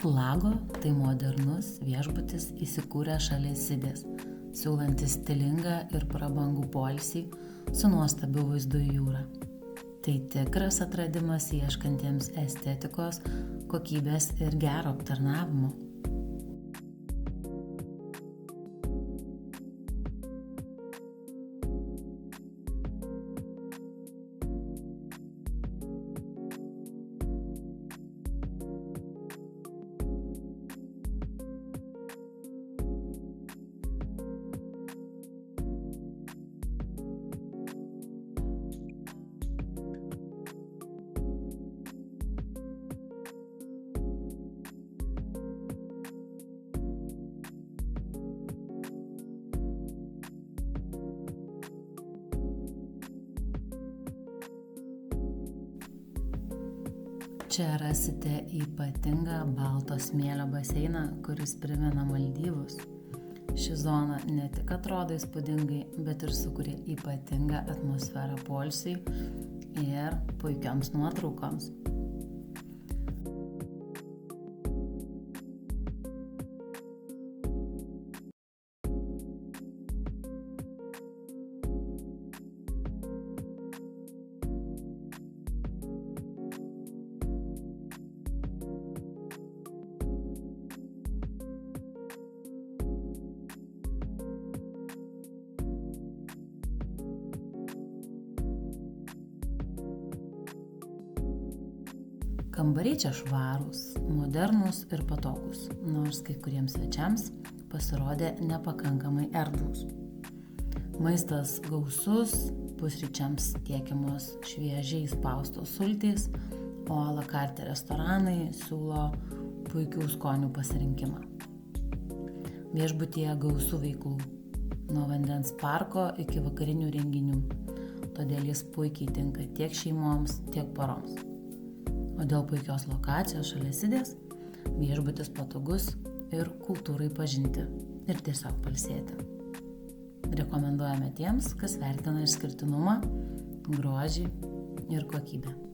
Lago tai modernus viešbutis įsikūręs šalia Sidės, siūlantis stilingą ir prabangų poilsį su nuostabiu vaizdu į jūrą. Tai tikras atradimas ieškantiems estetikos, kokybės ir gero aptarnavimo. Čia rasite ypatingą balto smėlio baseiną, kuris primena Maldyvus. Ši zona ne tik atrodo įspūdingai, bet ir sukuria ypatingą atmosferą poilsiui ir puikioms nuotraukoms. Kambariai čia švarūs, modernūs ir patogūs, nors kai kuriems svečiams pasirodė nepakankamai erdvūs. Maistas gausus, pusryčiams tiekiamos šviežiai spaustos sultys, o a la carte restoranai siūlo puikių skonių pasirinkimą. Viešbutyje gausu veiklų, nuo vandens parko iki vakarinių renginių, todėl jis puikiai tinka tiek šeimoms, tiek poroms. O dėl puikios lokacijos šalia Sidės, viešbutis patogus ir kultūrai pažinti ir tiesiog pailsėti. Rekomenduojame tiems, kas vertina išskirtinumą, grožį ir kokybę.